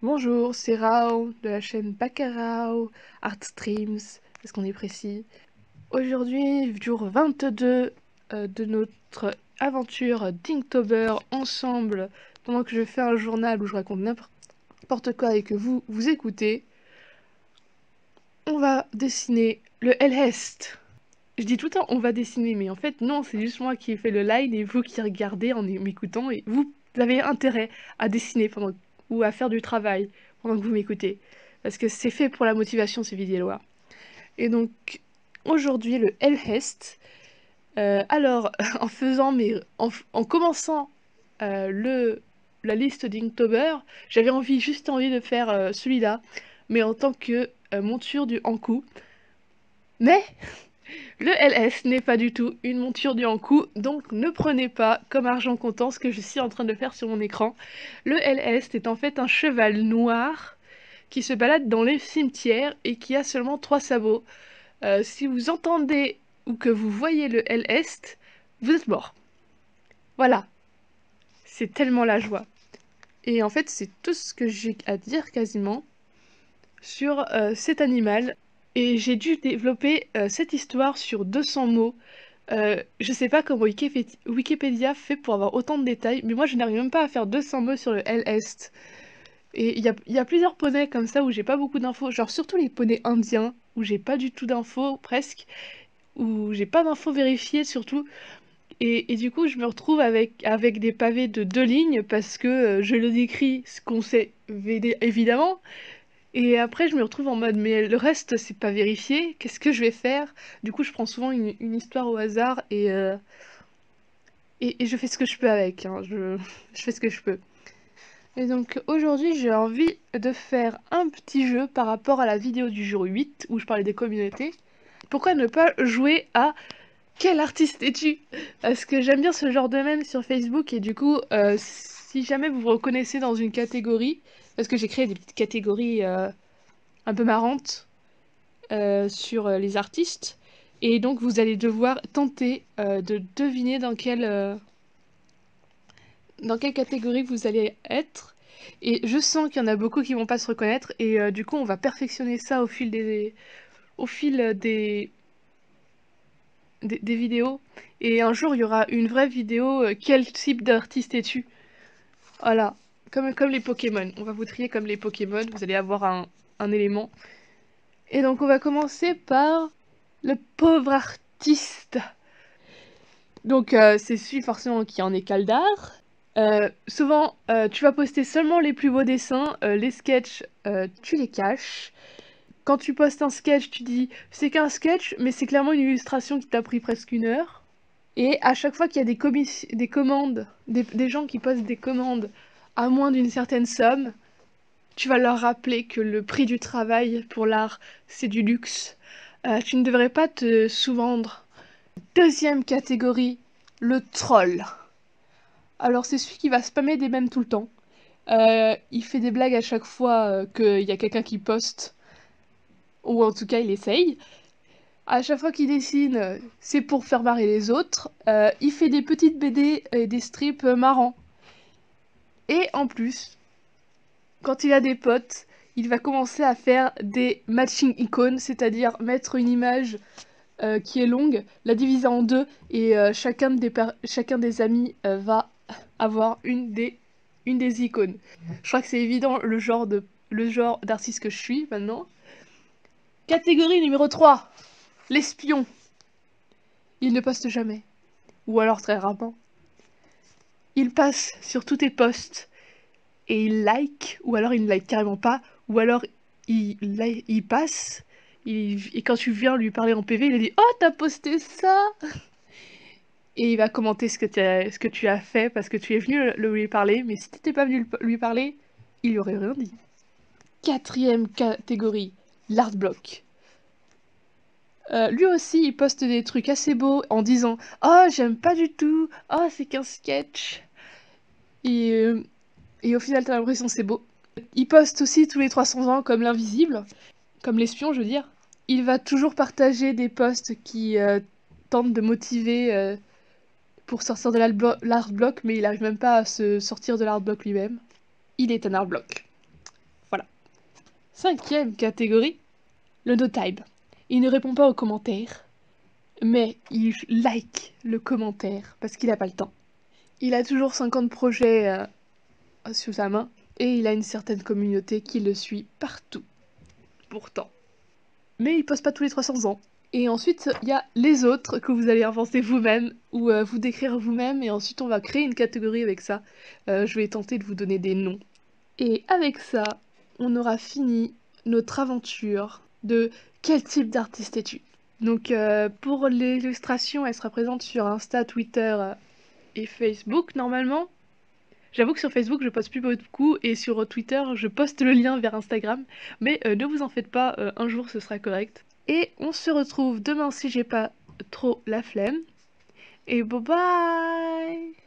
Bonjour, c'est Rao de la chaîne Bacarao Art Streams, est-ce qu'on est précis? Aujourd'hui, jour 22 de notre aventure d'Inktober ensemble, pendant que je fais un journal où je raconte n'importe quoi et que vous écoutez, on va dessiner le Hellhest. Je dis tout le temps on va dessiner, mais en fait non, c'est juste moi qui ai fait le line et vous qui regardez en m'écoutant et vous avez intérêt à dessiner ou à faire du travail pendant que vous m'écoutez. Parce que c'est fait pour la motivation ces vidéos-là. Et donc aujourd'hui le Hellhest. Alors en commençant la liste d'Inktober, j'avais juste envie de faire celui-là, mais en tant que monture du Ankou. Mais le LS n'est pas du tout une monture du Ankou, donc ne prenez pas comme argent comptant ce que je suis en train de faire sur mon écran. Le LS est en fait un cheval noir qui se balade dans les cimetières et qui a seulement 3 sabots. Si vous entendez ou que vous voyez le LS, vous êtes mort. Voilà, c'est tellement la joie. Et en fait, c'est tout ce que j'ai à dire quasiment sur cet animal. Et j'ai dû développer cette histoire sur 200 mots. Je sais pas comment Wikipédia fait pour avoir autant de détails, mais moi je n'arrive même pas à faire 200 mots sur le L-Est. Et il y a plusieurs poneys comme ça où j'ai pas beaucoup d'infos, genre surtout les poneys indiens, où j'ai pas du tout d'infos, presque, où j'ai pas d'infos vérifiées surtout. Et du coup je me retrouve avec des pavés de 2 lignes, parce que je le décris ce qu'on sait évidemment, et après, je me retrouve en mode, mais le reste, c'est pas vérifié, qu'est-ce que je vais faire? Du coup, je prends souvent une histoire au hasard et je fais ce que je peux avec, hein, je fais ce que je peux. Et donc, aujourd'hui, j'ai envie de faire un petit jeu par rapport à la vidéo du jour 8, où je parlais des communautés. Pourquoi ne pas jouer à quel artiste es-tu? Parce que j'aime bien ce genre de mème sur Facebook, et du coup, si jamais vous vous reconnaissez dans une catégorie, parce que j'ai créé des petites catégories un peu marrantes, sur les artistes. Et donc vous allez devoir tenter de deviner dans quelle catégorie vous allez être. Et je sens qu'il y en a beaucoup qui vont pas se reconnaître. Et du coup on va perfectionner ça au fil des vidéos. Et un jour il y aura une vraie vidéo quel type d'artiste es-tu? Voilà. Comme les Pokémon. On va vous trier comme les Pokémon. Vous allez avoir un élément. Et donc on va commencer par le pauvre artiste. Donc c'est celui forcément qui en est Caldar. Souvent, tu vas poster seulement les plus beaux dessins, les sketchs, tu les caches. Quand tu postes un sketch, tu dis c'est qu'un sketch, mais c'est clairement une illustration qui t'a pris presque 1 heure. Et à chaque fois qu'il y a des commandes, des gens qui postent des commandes à moins d'une certaine somme, tu vas leur rappeler que le prix du travail pour l'art, c'est du luxe. Tu ne devrais pas te sous-vendre. Deuxième catégorie, le troll. Alors c'est celui qui va spammer des mèmes tout le temps. Il fait des blagues à chaque fois qu'il y a quelqu'un qui poste, ou en tout cas il essaye. À chaque fois qu'il dessine, c'est pour faire marrer les autres. Il fait des petites BD et des strips marrants. Et en plus, quand il a des potes, il va commencer à faire des matching icônes, c'est-à-dire mettre une image qui est longue, la diviser en deux, et chacun des amis va avoir une des icônes. Je crois que c'est évident le genre d'artiste que je suis maintenant. Catégorie numéro 3, l'espion. Il ne poste jamais, ou alors très rarement. Il passe sur tous tes posts et il like, ou alors il ne like carrément pas, ou alors il passe, et quand tu viens lui parler en PV, il a dit «Oh, t'as posté ça!» Et il va commenter ce que tu as fait parce que tu es venu lui parler, mais si tu n'étais pas venu lui parler, il lui aurait rien dit. Quatrième catégorie, l'art block. Lui aussi, il poste des trucs assez beaux en disant «Oh, j'aime pas du tout, oh, c'est qu'un sketch». Et, euh, et au final, t'as l'impression que c'est beau. Il poste aussi tous les 300 ans comme l'invisible, comme l'espion, je veux dire. Il va toujours partager des posts qui tentent de motiver pour sortir de l'art block, mais il arrive même pas à se sortir de l'art block lui-même. Il est un art block. 5e catégorie, le no-type. Il ne répond pas aux commentaires, mais il like le commentaire parce qu'il n'a pas le temps. Il a toujours 50 projets sous sa main et il a une certaine communauté qui le suit partout, pourtant. Mais il poste pas tous les 300 ans. Et ensuite, il y a les autres que vous allez inventer vous-même ou vous décrire vous-même et ensuite on va créer une catégorie avec ça. Je vais tenter de vous donner des noms. Et avec ça, on aura fini notre aventure de quel type d'artiste es-tu. Donc pour l'illustration, elle sera présente sur Insta, Twitter et Facebook normalement. J'avoue que sur Facebook je poste plus beaucoup et sur Twitter je poste le lien vers Instagram, mais ne vous en faites pas, un jour ce sera correct. Et on se retrouve demain si j'ai pas trop la flemme. Et bye bye!